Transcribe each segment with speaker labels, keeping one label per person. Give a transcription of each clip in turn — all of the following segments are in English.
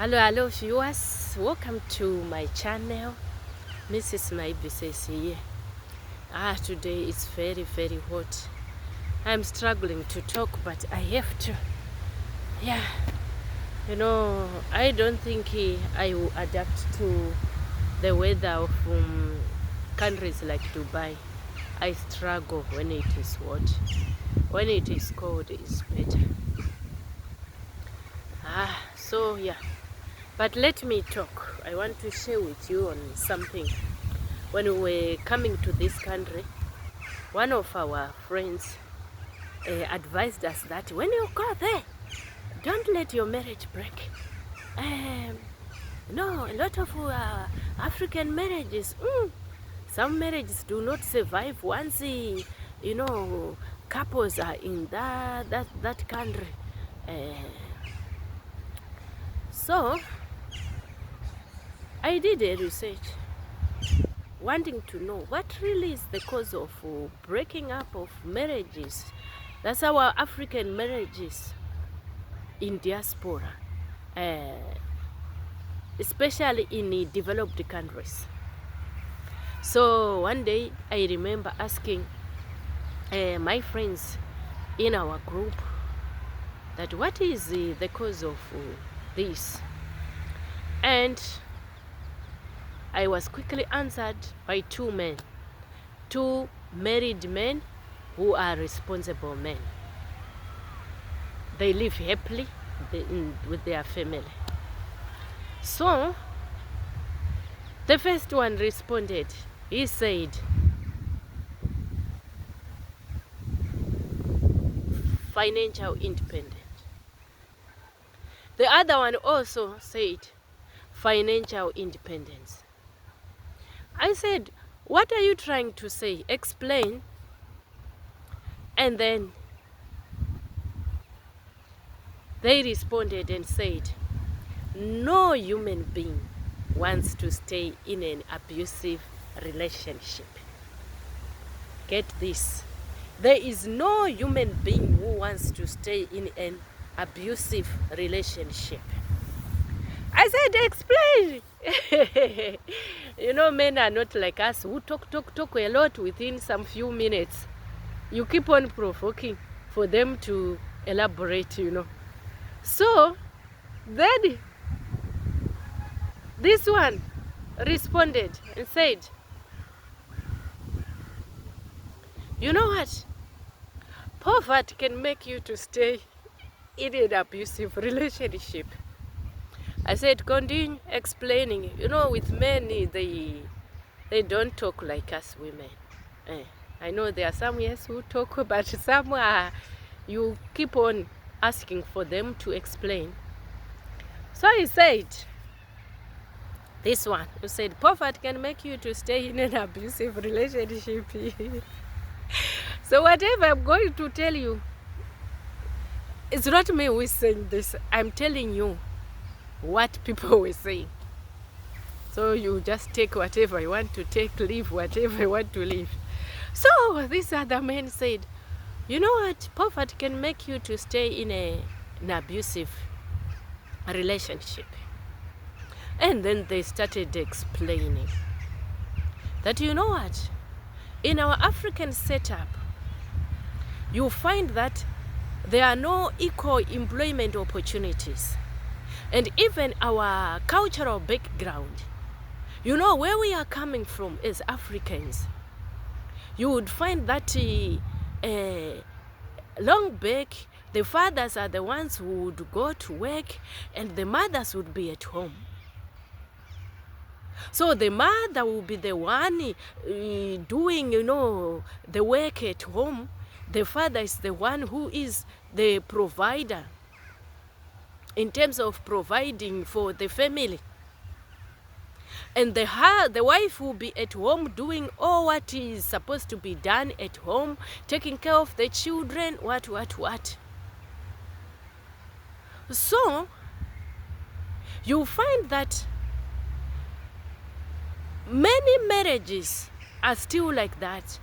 Speaker 1: Hello viewers, welcome to my channel. Mrs. Maibi says here. Today is very hot. I'm struggling to talk, but I have to. I don't think I will adapt to the weather of countries like Dubai. I struggle when it is hot. When it is cold, it's better. But let me talk. I want to share with you on something. When we were coming to this country, one of our friends advised us that when you go there, don't let your marriage break. A lot of African marriages, some marriages do not survive once, couples are in that country. So I did a research, wanting to know what really is the cause of breaking up of marriages. That's our African marriages in diaspora, especially in developed countries. So one day I remember asking my friends in our group that what is the cause of this, and I was quickly answered by two married men who are responsible men. They live happily with their family. So the first one responded. He said, financial independence. The other one also said, financial independence. I said, what are you trying to say? Explain. And then they responded and said, no human being wants to stay in an abusive relationship. Get this. There is no human being who wants to stay in an abusive relationship. I said, explain. Men are not like us who talk a lot within some few minutes. You keep on provoking for them to elaborate, So then this one responded and said, you know what? Poverty can make you to stay in an abusive relationship. I said, continue explaining. With men, they don't talk like us women. I know there are some who talk, but some you keep on asking for them to explain. So he said, this one, who said, poverty can make you to stay in an abusive relationship. So whatever I'm going to tell you, it's not me who is saying this. I'm telling you what people were saying. So you just take whatever you want to take, leave whatever you want to leave. So this other man said, you know what? Poverty can make you to stay in an abusive relationship. And then they started explaining that, you know what? In our African setup, you find that there are no equal employment opportunities. And even our cultural background, where we are coming from as Africans, you would find that long back, the fathers are the ones who would go to work and the mothers would be at home. So the mother will be the one doing, the work at home. The father is the one who is the provider in terms of providing for the family. And the wife will be at home doing all what is supposed to be done at home, taking care of the children, what. So you find that many marriages are still like that,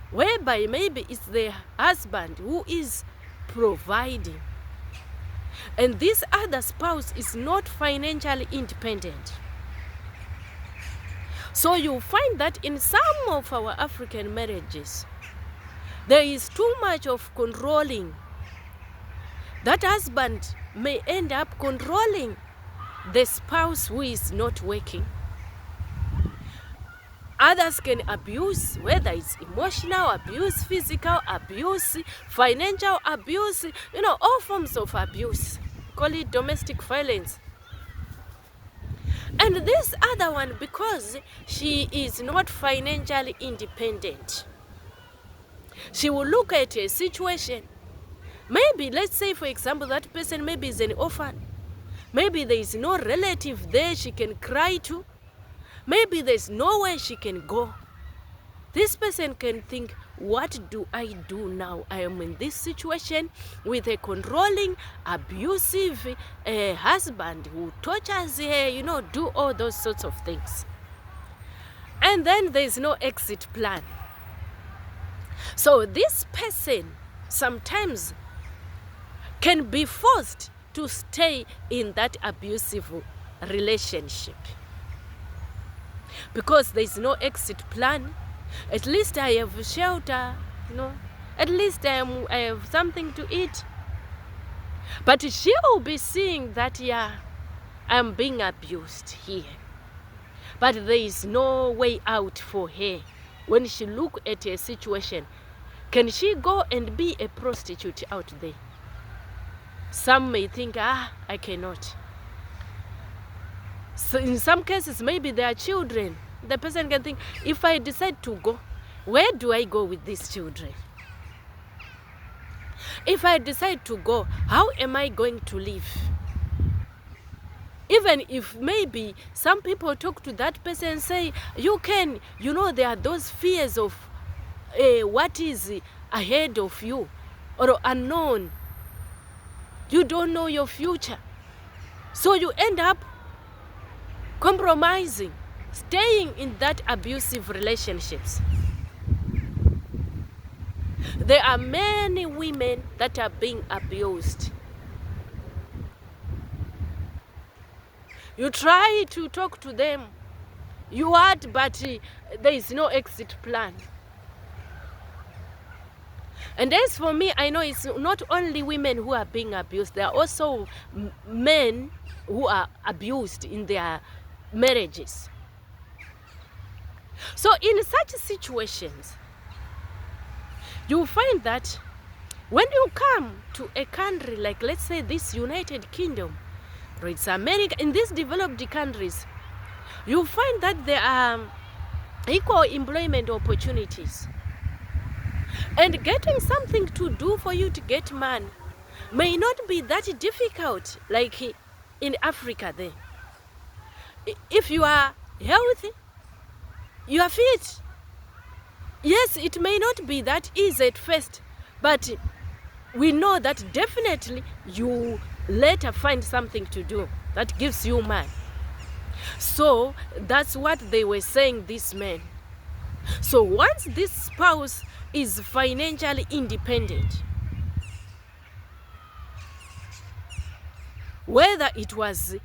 Speaker 1: whereby maybe it's the husband who is providing. and this other spouse is not financially independent. So you find that in some of our African marriages, there is too much of controlling. That husband may end up controlling the spouse who is not working. Others can abuse, whether it's emotional abuse, physical abuse, financial abuse, all forms of abuse. Call it domestic violence. And this other one, because she is not financially independent, she will look at a situation. Maybe, let's say, for example, that person maybe is an orphan. Maybe there is no relative there she can cry to. Maybe there's nowhere she can go. This person can think, what do I do now? I am in this situation with a controlling, abusive husband who tortures her, do all those sorts of things. And then there's no exit plan. So this person sometimes can be forced to stay in that abusive relationship because there's no exit plan. At least I have shelter, at least I have something to eat. But she will be seeing that, I'm being abused here. But there is no way out for her. When she look at a situation, can she go and be a prostitute out there? Some may think, I cannot. So in some cases, maybe there are children. The person can think, if I decide to go, where do I go with these children? If I decide to go, how am I going to live? Even if maybe some people talk to that person and say, you can, there are those fears of what is ahead of you or unknown. You don't know your future. So you end up compromising, staying in that abusive relationships. There are many women that are being abused. You try to talk to them, but there is no exit plan. And as for me, I know it's not only women who are being abused. There are also men who are abused in their marriages. So in such situations, you find that when you come to a country like, let's say, this United Kingdom, or it's America, in these developed countries, you find that there are equal employment opportunities. And getting something to do for you to get money may not be that difficult like in Africa there. If you are healthy, you are fit. Yes, it may not be that easy at first, but we know that definitely you later find something to do that gives you money. So that's what they were saying, these men. So once this spouse is financially independent, whether it was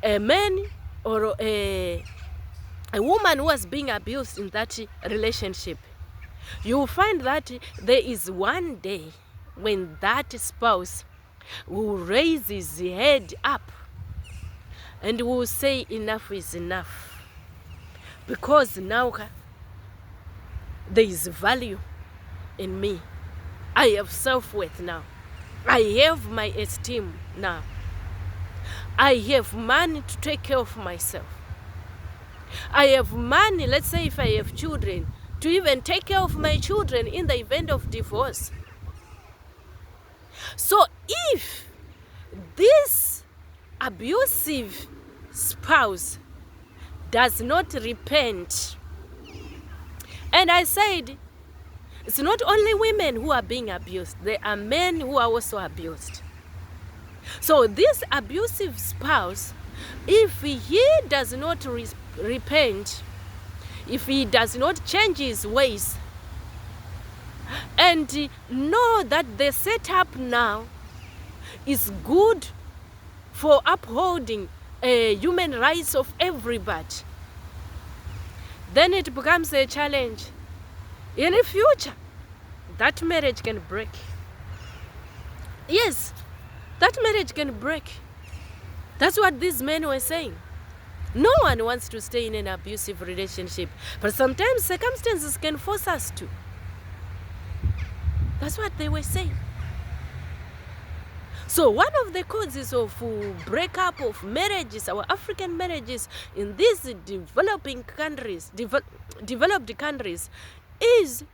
Speaker 1: a man or a woman who was being abused in that relationship, you find that there is one day when that spouse will raise his head up and will say, enough is enough. Because now there is value in me. I have self-worth now. I have my esteem now. I have money to take care of myself. I have money, let's say if I have children, to even take care of my children in the event of divorce. So if this abusive spouse does not repent, and I said, it's not only women who are being abused, there are men who are also abused. So this abusive spouse, if he does not repent, if he does not change his ways, and know that the setup now is good for upholding human rights of everybody, then it becomes a challenge. In the future, that marriage can break. Yes, that marriage can break. That's what these men were saying. No one wants to stay in an abusive relationship, but sometimes circumstances can force us to. That's what they were saying. So one of the causes of breakup of marriages, our African marriages in these developing countries, developed countries, is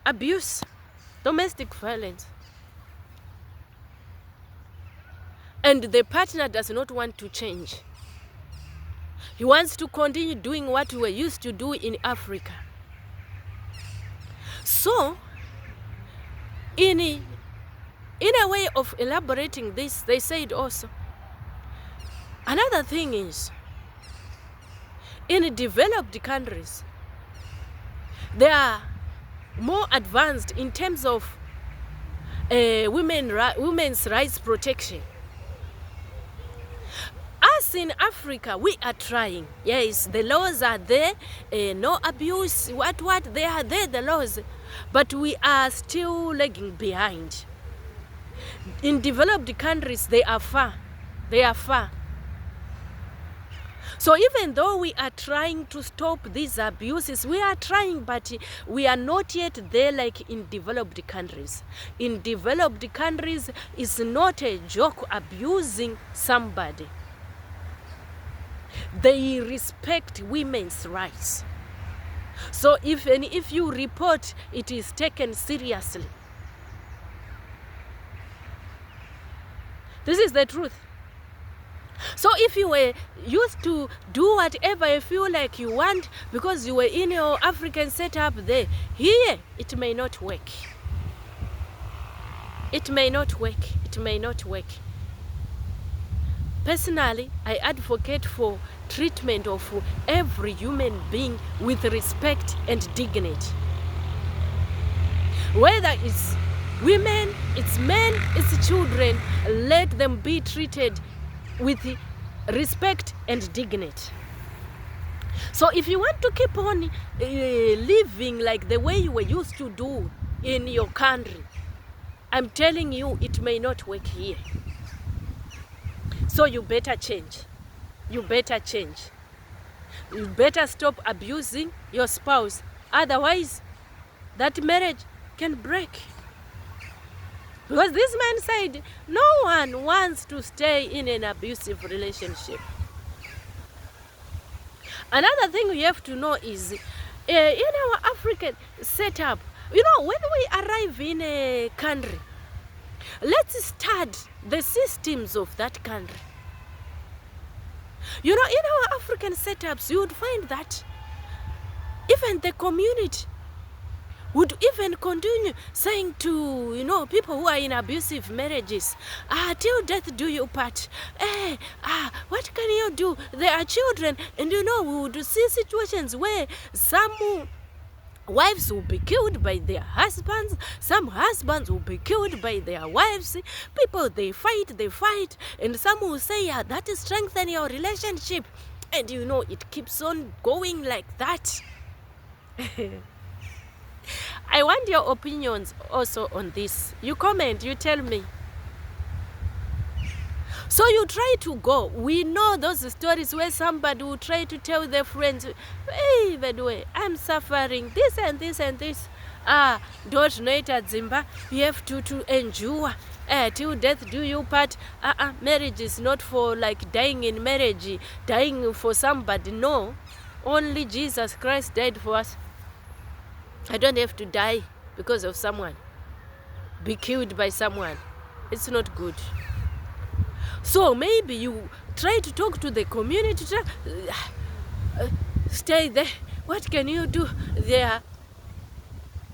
Speaker 1: abuse, domestic violence. And the partner does not want to change. He wants to continue doing what we were used to do in Africa. So, in a way of elaborating this, they said also, another thing is, in developed countries, they are more advanced in terms of women's rights protection. Us in Africa, we are trying. Yes, the laws are there, no abuse, what, they are there, the laws. But we are still lagging behind. In developed countries, they are far. They are far. So even though we are trying to stop these abuses, we are trying, but we are not yet there like in developed countries. In developed countries, it's not a joke abusing somebody. They respect women's rights. So if you report, it is taken seriously. This is the truth. So if you were used to do whatever you feel like you want because you were in your African setup there, here it may not work. It may not work. It may not work. Personally, I advocate for treatment of every human being with respect and dignity. Whether it's women, it's men, it's children, let them be treated with respect and dignity. So if you want to keep on living like the way you were used to do in your country, I'm telling you, it may not work here. So you better change. You better change. You better stop abusing your spouse. Otherwise, that marriage can break. Because this man said, no one wants to stay in an abusive relationship. Another thing we have to know is, in our African setup, when we arrive in a country, let's study the systems of that country. In our African setups, you would find that even the community would even continue saying to, people who are in abusive marriages, till death do you part. What can you do? There are children, and we would see situations where some wives will be killed by their husbands, some husbands will be killed by their wives. People, they fight, and some will say, that is strengthen your relationship. And it keeps on going like that. I want your opinions also on this. You comment, you tell me. So you try to go. We know those stories where somebody will try to tell their friends, hey, by the way, I'm suffering this and this and this. Don't know it at Zimba. You have to endure. Till death do you part. Marriage is not for like dying in marriage, dying for somebody. No. Only Jesus Christ died for us. I don't have to die because of someone. Be killed by someone. It's not good. So maybe you try to talk to the community. Stay there. What can you do there?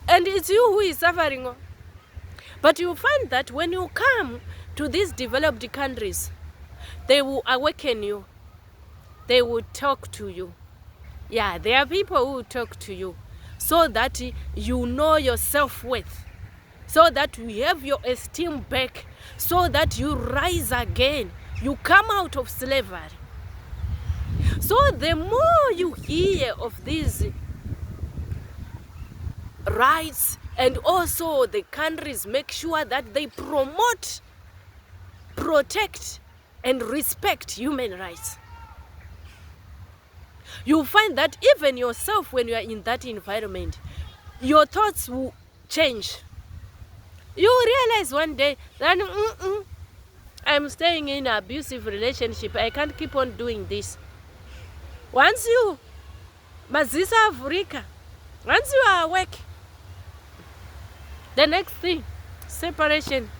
Speaker 1: And it's you who is suffering. But you find that when you come to these developed countries, they will awaken you. They will talk to you. Yeah, there are people who talk to you so that you know your self-worth. so that you have your esteem back, so that you rise again, you come out of slavery. So the more you hear of these rights, and also the countries make sure that they promote, protect, and respect human rights, you find that even yourself, when you are in that environment, your thoughts will change. You realize one day that I'm staying in an abusive relationship. I can't keep on doing this. Once you, Mazisa Africa, once you are awake, the next thing, separation,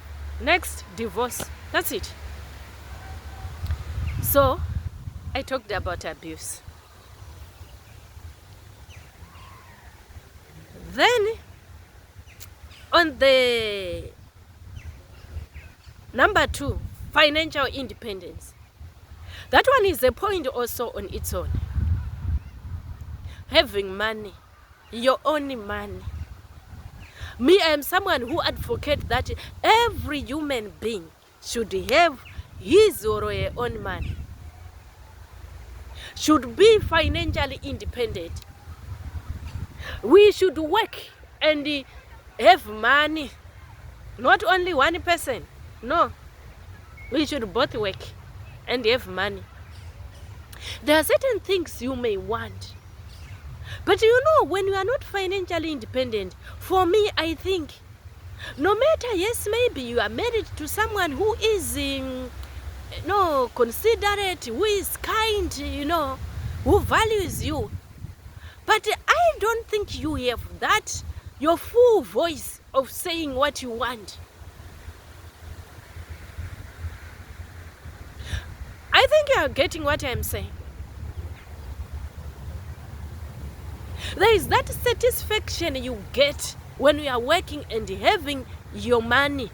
Speaker 1: next, divorce. That's it. So, I talked about abuse. Then, on the number 2, financial independence. That one is a point also on its own. Having money, your own money. Me, I am someone who advocates that every human being should have his or her own money, should be financially independent. We should work and have money, not only one person. No, we should both work and have money. There are certain things you may want, but you know, when you are not financially independent, for me, I think, no matter, yes, maybe you are married to someone who is, considerate, who is kind, who values you, but I don't think you have that, your full voice of saying what you want. I think you are getting what I'm saying. There is that satisfaction you get when you are working and having your money.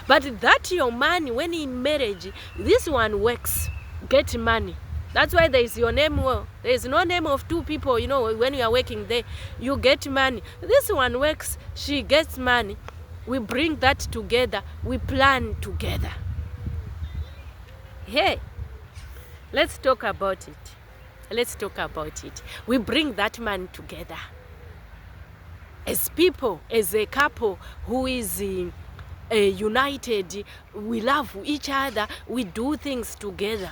Speaker 1: But that your money, when in marriage, this one works, get money. That's why there is your name. Well, there is no name of two people, when you are working there, you get money. This one works, she gets money. We bring that together, we plan together. Hey, let's talk about it. Let's talk about it. We bring that man together. As people, as a couple who is united, we love each other, we do things together.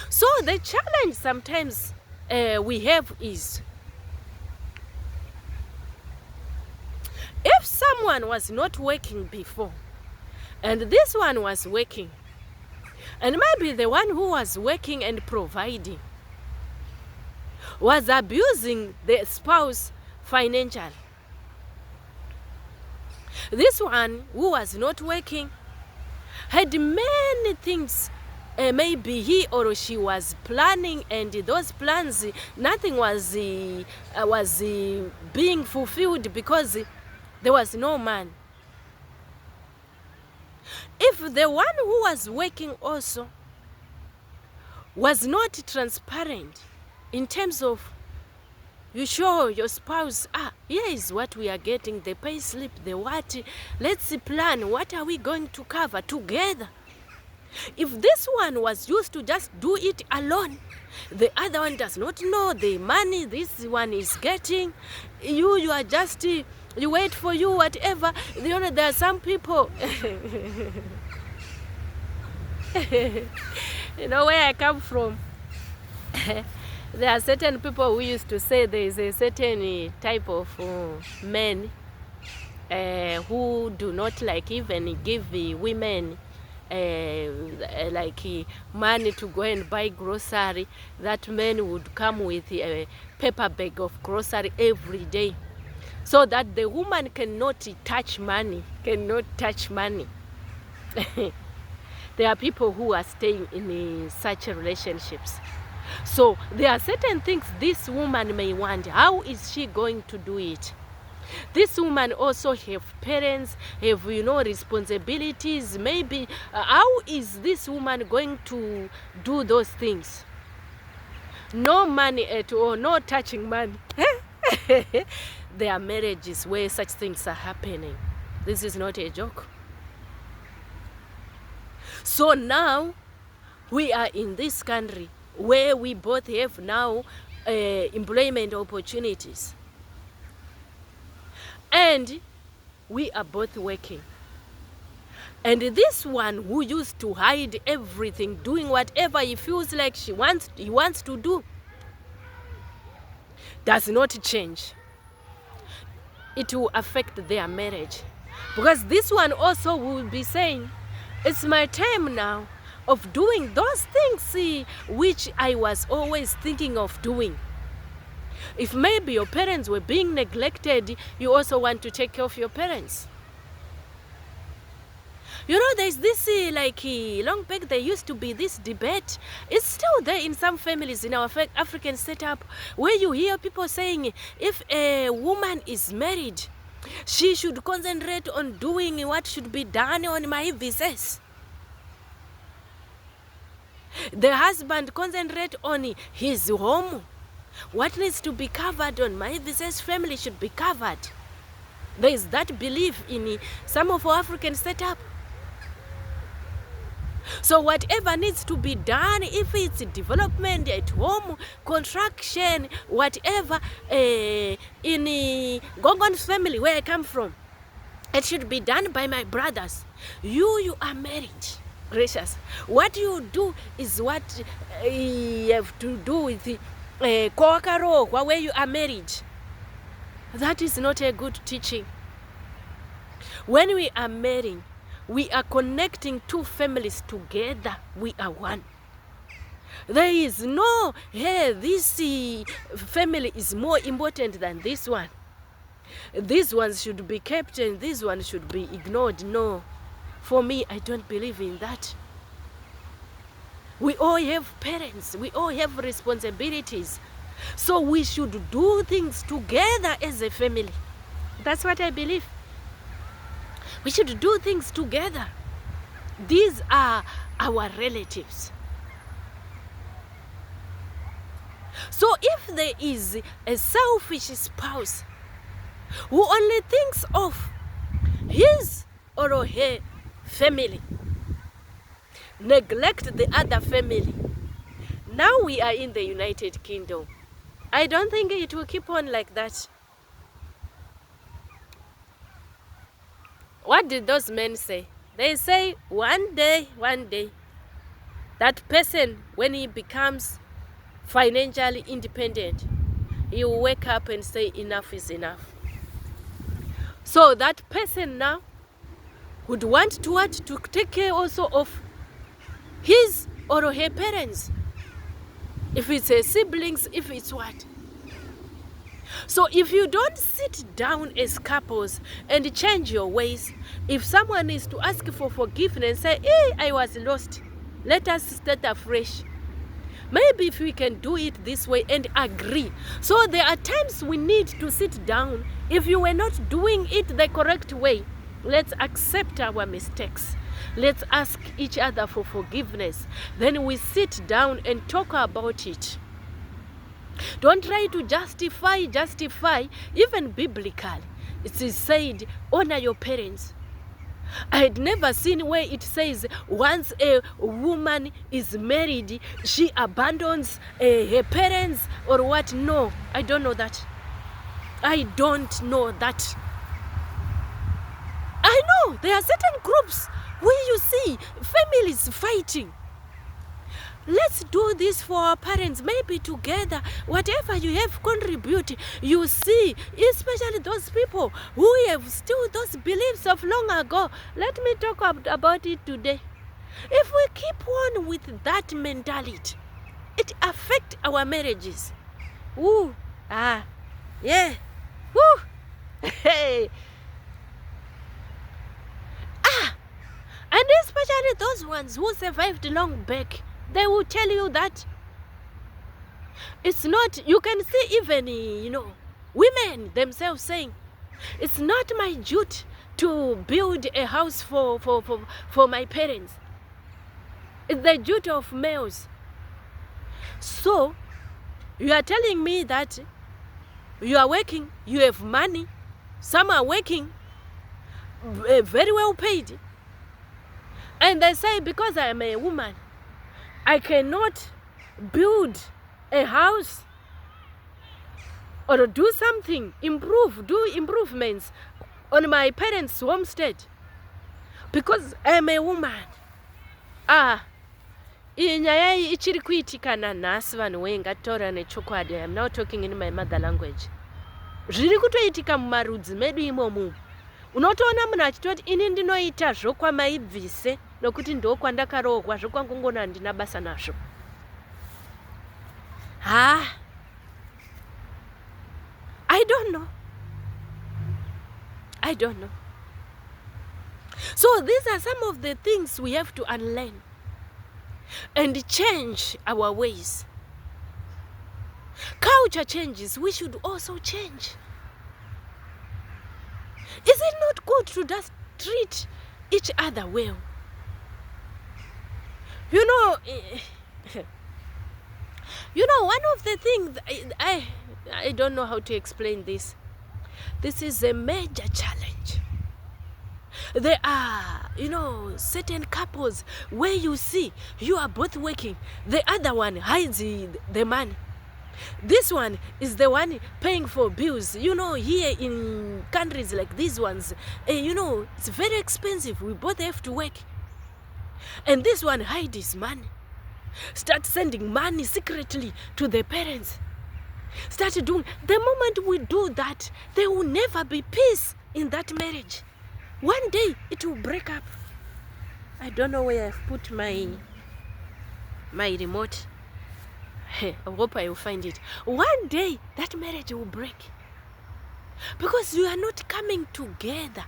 Speaker 1: So the challenge sometimes we have is, if someone was not working before, and this one was working, and maybe the one who was working and providing was abusing the spouse financially. This one who was not working had many things, maybe he or she was planning, and those plans, nothing was being fulfilled because there was no man. If the one who was working also was not transparent in terms of, you show your spouse, here is what we are getting, the pay slip, the what, let's plan, what are we going to cover together. If this one was used to just do it alone, the other one does not know the money this one is getting, you are just, you wait for you, whatever. There are some people, where I come from, there are certain people who used to say there is a certain type of men who do not like even give women like money to go and buy grocery. That man would come with a paper bag of grocery every day, so that the woman cannot touch money, There are people who are staying in such relationships. So there are certain things this woman may want. How is she going to do it? This woman also have parents, have responsibilities. Maybe how is this woman going to do those things? No money at all, no touching money. There are marriages where such things are happening. This is not a joke. So now we are in this country where we both have now employment opportunities. And we are both working. And this one who used to hide everything, doing whatever he feels like he wants to do, does not change. It will affect their marriage. Because this one also will be saying, it's my time now of doing those things which I was always thinking of doing. If maybe your parents were being neglected, you also want to take care of your parents. You know, there's this, long back there used to be this debate. It's still there in some families in our African setup, where you hear people saying, if a woman is married, she should concentrate on doing what should be done on my visas. The husband concentrate on his home. What needs to be covered on my visas family should be covered. There is that belief in some of our African setup. So whatever needs to be done, if it's development at home, construction, whatever, in Gongon's family, where I come from, it should be done by my brothers. You are married. Gracious. What you do is what you have to do with where you are married. That is not a good teaching. When we are marrying, we are connecting two families together. We are one. There is no, hey, this family is more important than this one. These ones should be kept and this one should be ignored. No. For me, I don't believe in that. We all have parents. We all have responsibilities. So we should do things together as a family. That's what I believe. We should do things together. These are our relatives. So if there is a selfish spouse who only thinks of his or her family, neglect the other family, now we are in the United Kingdom. I don't think it will keep on like that. What did those men say? They say one day, that person, when he becomes financially independent, he will wake up and say enough is enough. So that person now would want to take care also of his or her parents. If it's a siblings, if it's what. So if you don't sit down as couples and change your ways, if someone is to ask for forgiveness, say, hey, I was lost, let us start afresh. Maybe if we can do it this way and agree. So there are times we need to sit down. If you were not doing it the correct way, let's accept our mistakes. Let's ask each other for forgiveness. Then we sit down and talk about it. Don't try to justify. Even biblically, it is said, honor your parents. I had never seen where it says once a woman is married, she abandons her parents or what. No, I don't know that. I don't know that. I know there are certain groups where you see families fighting. Let's do this for our parents, maybe together. Whatever you have contributed, you see, especially those people who have still those beliefs of long ago. Let me talk about it today. If we keep on with that mentality, it affects our marriages. Ooh, yeah, woo, hey. And especially those ones who survived long back, they will tell you that it's not, you can see even, women themselves saying, it's not my duty to build a house for my parents. It's the duty of males. So, you are telling me that You are working, you have money. Some are working, very well paid. And they say, because I am a woman, I cannot build a house or do something, do improvements on my parents' homestead because I am a woman. Inyaya ichiri kuitikana nhasi vanhu wee ngataura nechokwadi. I am now talking in my mother language. Zviri kutoitika mumarudzi medu imomo. Unotoona munhu achitoti ini ndinoita zvokwamaibvise nokuti ndokwandakarogwa zvokwangongona handina basa nazvo. I don't know. So these are some of the things we have to unlearn and change our ways. Culture changes, we should also change. Is it not good to just treat each other well? You know, one of the things, I don't know how to explain this. This is a major challenge. There are, certain couples where you see you are both working. The other one hides the money. This one is the one paying for bills. Here in countries like these ones, it's very expensive. We both have to work. And this one hides his money. Start sending money secretly to the parents. Start doing. The moment we do that, there will never be peace in that marriage. One day it will break up. I don't know where I've put my remote. I hope I will find it. One day that marriage will break. Because you are not coming together.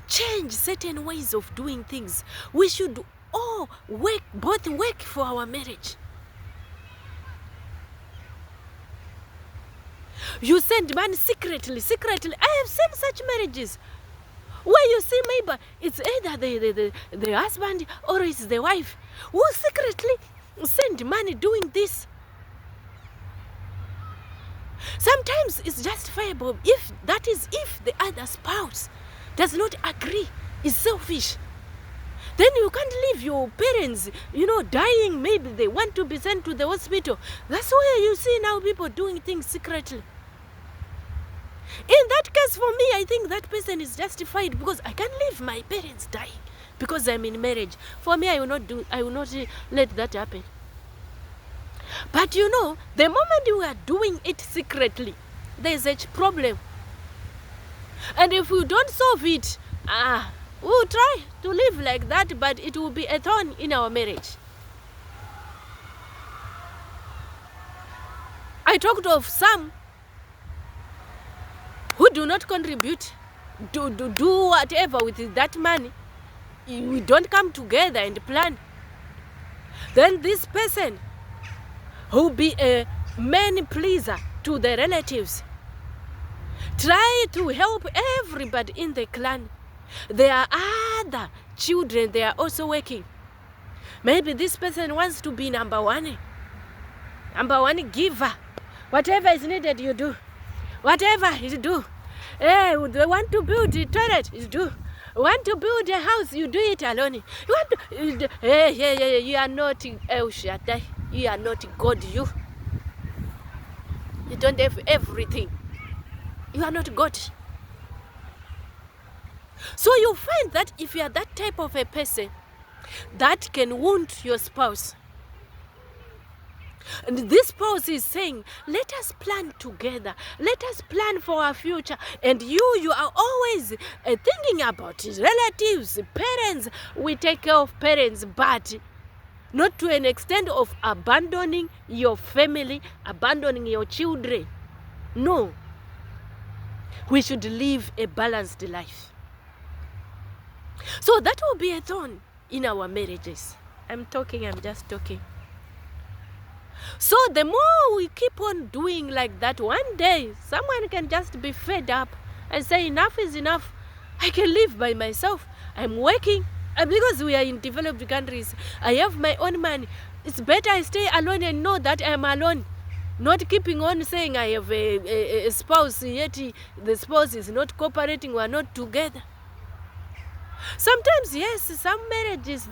Speaker 1: Change certain ways of doing things. We should all both work for our marriage. You send money secretly. I have seen such marriages where you see maybe it's either the husband or it's the wife who secretly send money doing this. Sometimes it's justifiable if the other spouse does not agree, is selfish. Then you can't leave your parents, dying. Maybe they want to be sent to the hospital. That's where you see now people doing things secretly. In that case, for me, I think that person is justified because I can't leave my parents dying because I'm in marriage. For me, I will not let that happen. But the moment you are doing it secretly, there's a problem. And if we don't solve it, we'll try to live like that, but it will be a thorn in our marriage. I talked of some who do not contribute, do whatever with that money. We don't come together and plan. Then this person who be a man pleaser to the relatives, try to help everybody in the clan. There are other children, they are also working. Maybe this person wants to be number one giver. Whatever is needed, you do. Whatever you do. They want to build a toilet, you do. Want to build a house, you do it alone. You want to, you are not El Shaddai. You are not God, you don't have everything. You are not God. So you find that if you are that type of a person, that can wound your spouse. And this spouse is saying, let us plan together. Let us plan for our future. And you are always thinking about relatives, parents. We take care of parents, but not to an extent of abandoning your family, abandoning your children. No. We should live a balanced life. So that will be a thorn in our marriages. I'm just talking. So the more we keep on doing like that, one day someone can just be fed up and say enough is enough. I can live by myself. I'm working. And because we are in developed countries, I have my own money. It's better I stay alone and know that I'm alone. Not keeping on saying I have a spouse, yet the spouse is not cooperating, we are not together. Sometimes, yes, some marriages,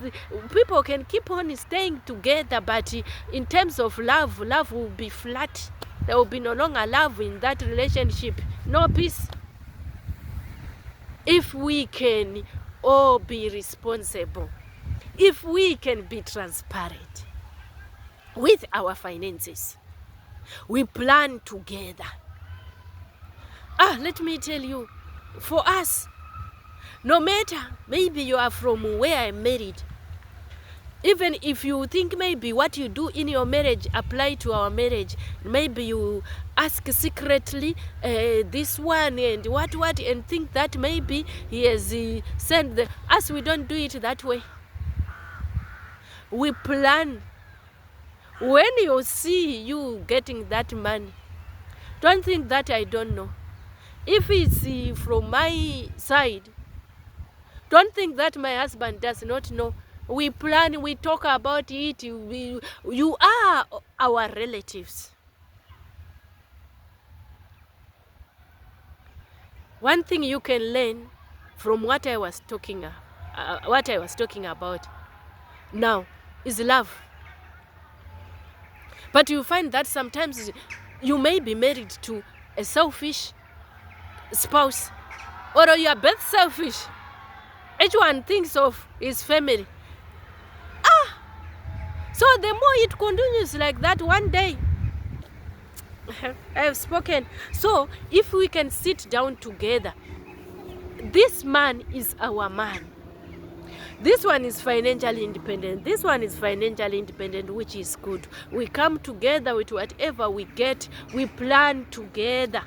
Speaker 1: people can keep on staying together, but in terms of love, love will be flat. There will be no longer love in that relationship, no peace. If we can all be responsible, if we can be transparent with our finances, we plan together. Let me tell you, for us, no matter, maybe you are from where I'm married, even if you think maybe what you do in your marriage apply to our marriage, maybe you ask secretly this one and what, and think that maybe he has sent us. We don't do it that way. We plan. When you see you getting that money, don't think that I don't know. If it's from my side, don't think that my husband does not know. We plan, we talk about it. You are our relatives. One thing you can learn from what I was talking about now is love. But you find that sometimes you may be married to a selfish spouse, or you are both selfish. Each one thinks of his family. So the more it continues like that, one day, I have spoken. So if we can sit down together, this man is our man. This one is financially independent. This one is financially independent, which is good. We come together with whatever we get. We plan together.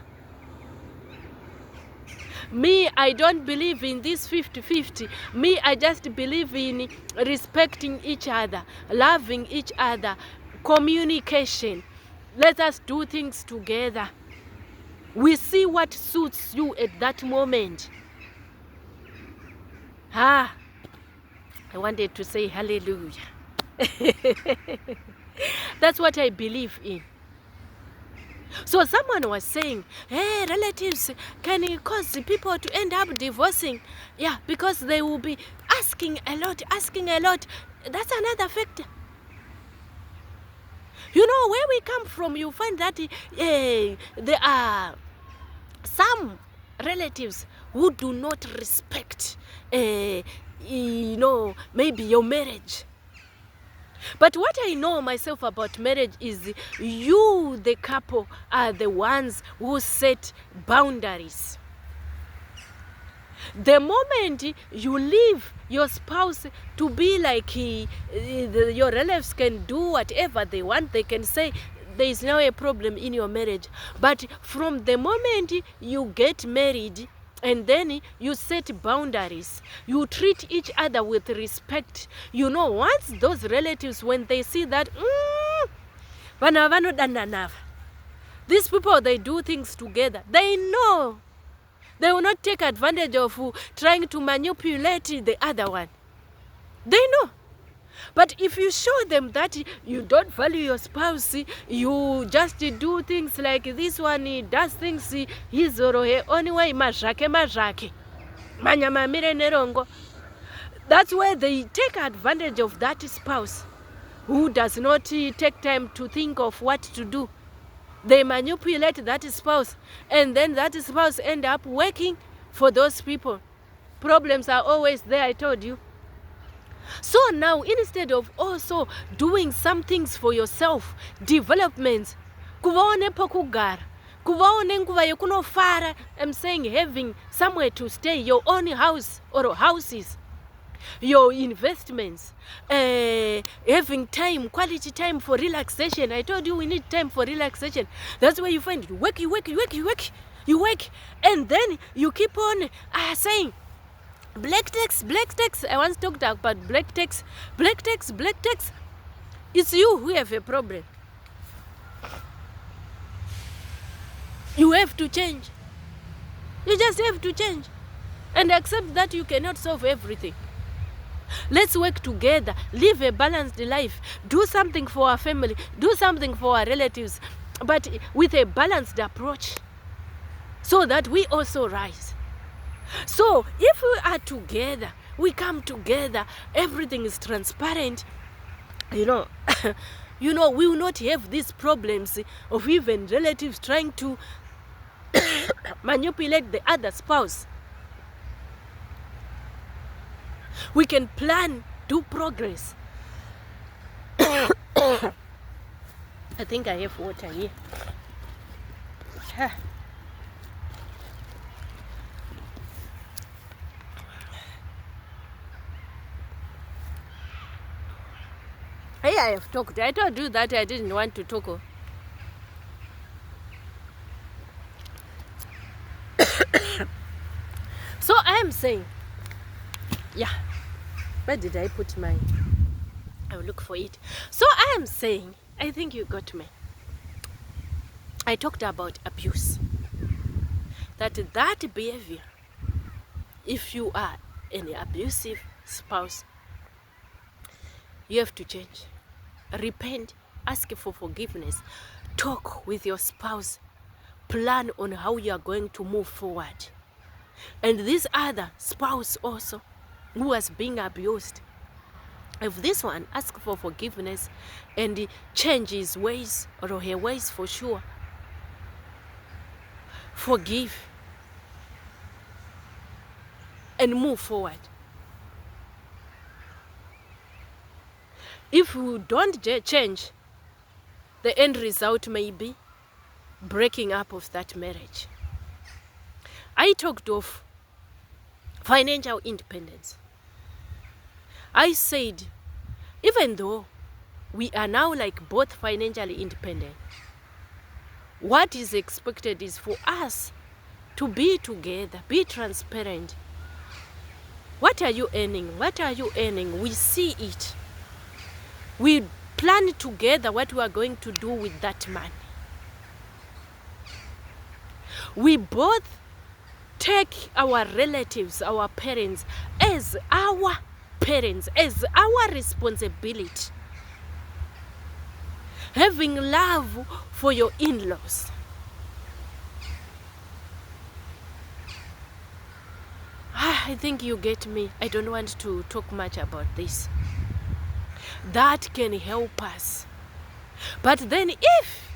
Speaker 1: Me, I don't believe in this 50-50. Me, I just believe in respecting each other, loving each other, communication. Let us do things together. We see what suits you at that moment. I wanted to say hallelujah. That's what I believe in. So someone was saying, hey, relatives can cause people to end up divorcing. Yeah, because they will be asking a lot. That's another factor. You know, where we come from, you find that there are some relatives who do not respect, maybe your marriage. But what I know myself about marriage is you, the couple, are the ones who set boundaries. The moment you leave your spouse to be like your relatives can do whatever they want, they can say there is now a problem in your marriage. But from the moment you get married, and then you set boundaries, you treat each other with respect. You know, once those relatives, when they see that, these people, they do things together, they know they will not take advantage of trying to manipulate the other one. They know. But if you show them that you don't value your spouse, you just do things like this one, he does things his or her own way, mazhake, manyamamire nerongo. That's where they take advantage of that spouse who does not take time to think of what to do. They manipulate that spouse, and then that spouse end up working for those people. Problems are always there, I told you. So now, instead of also doing some things for yourself, developments, kuvaone pokugara, kuvaone nguva yekunofara, I'm saying having somewhere to stay, your own house or houses, your investments, having time, quality time for relaxation. I told you we need time for relaxation. That's where you find it. You work, and then you keep on saying, black tax. I once talked about black tax. It's you who have a problem. You have to change. You just have to change and accept that you cannot solve everything. Let's work together, live a balanced life, do something for our family, do something for our relatives. but with a balanced approach, so that we also rise. So if we are together, we come together, everything is transparent, you know, we will not have these problems of even relatives trying to manipulate the other spouse. We can plan, do progress. I think I have water here. Hey, I have talked. I told you that I didn't want to talk. So I am saying, yeah, where did I put my, I'll look for it. So I am saying, I think you got me. I talked about abuse. That behavior, if you are an abusive spouse, you have to change. Repent, ask for forgiveness, talk with your spouse, plan on how you are going to move forward. And this other spouse also, who was being abused, if this one, ask for forgiveness and change his ways or her ways for sure. Forgive and move forward. If you don't change, the end result may be breaking up of that marriage. I talked of financial independence. I said, even though we are now like both financially independent, what is expected is for us to be together, be transparent. What are you earning? What are you earning? We see it. We plan together what we are going to do with that money. We both take our relatives, our parents, as our parents, as our responsibility. Having love for your in-laws. I think you get me. I don't want to talk much about this. That can help us. But then if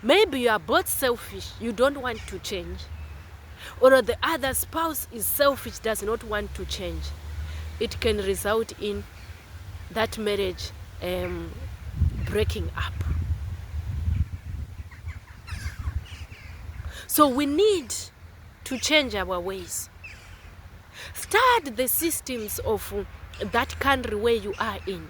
Speaker 1: maybe you are both selfish, you don't want to change, or the other spouse is selfish, does not want to change, it can result in that marriage breaking up. So we need to change our ways. Start the systems of that country where you are in.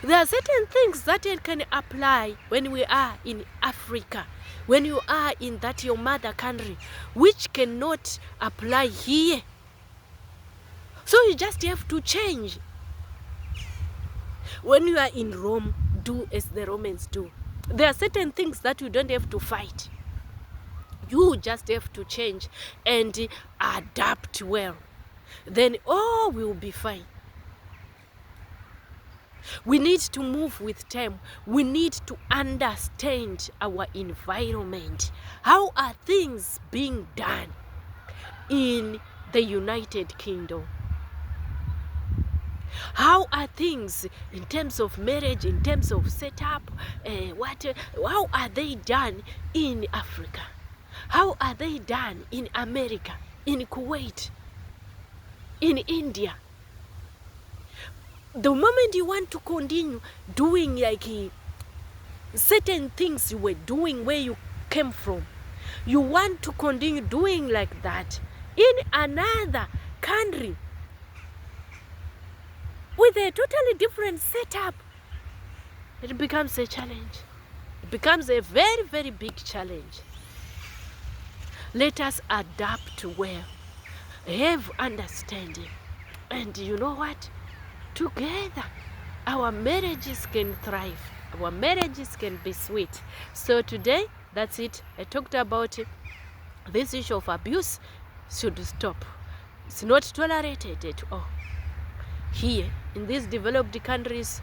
Speaker 1: There are certain things that can apply when we are in Africa, when you are in that your mother country, which cannot apply here. So you just have to change. When you are in Rome, do as the Romans do. There are certain things that you don't have to fight. You just have to change and adapt well. Then all will be fine. We need to move with time. We need to understand our environment. How are things being done in the United Kingdom? How are things in terms of marriage, in terms of setup? How are they done in Africa? How are they done in America, in Kuwait, in India? The moment you want to continue doing like certain things you were doing where you came from, you want to continue doing like that in another country with a totally different setup, it becomes a challenge. It becomes a very, very big challenge. Let us adapt well, have understanding, and you know what? Together, our marriages can thrive. Our marriages can be sweet. So today, that's it. I talked about this issue of abuse should stop. It's not tolerated at all. Here, in these developed countries,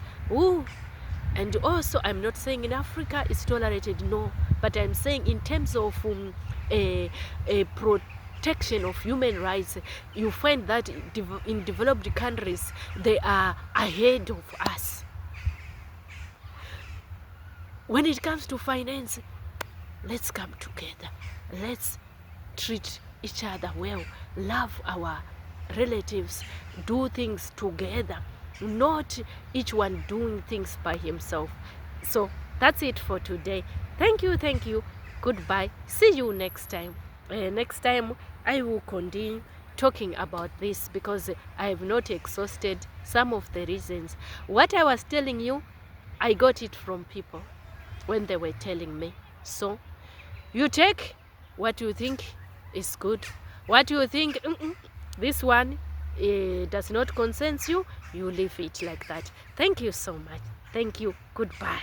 Speaker 1: And also, I'm not saying in Africa it's tolerated, no, but I'm saying in terms of a protection of human rights, you find that in developed countries, they are ahead of us. When it comes to finance, let's come together. Let's treat each other well, love our relatives, do things together, not each one doing things by himself. So that's it for today. Thank you. Goodbye. See you next time. Next time I will continue talking about this because I have not exhausted some of the reasons. What I was telling you, I got it from people when they were telling me. So you take what you think is good. What you think, this one does not concern you, you leave it like that. Thank you so much. Thank you. Goodbye.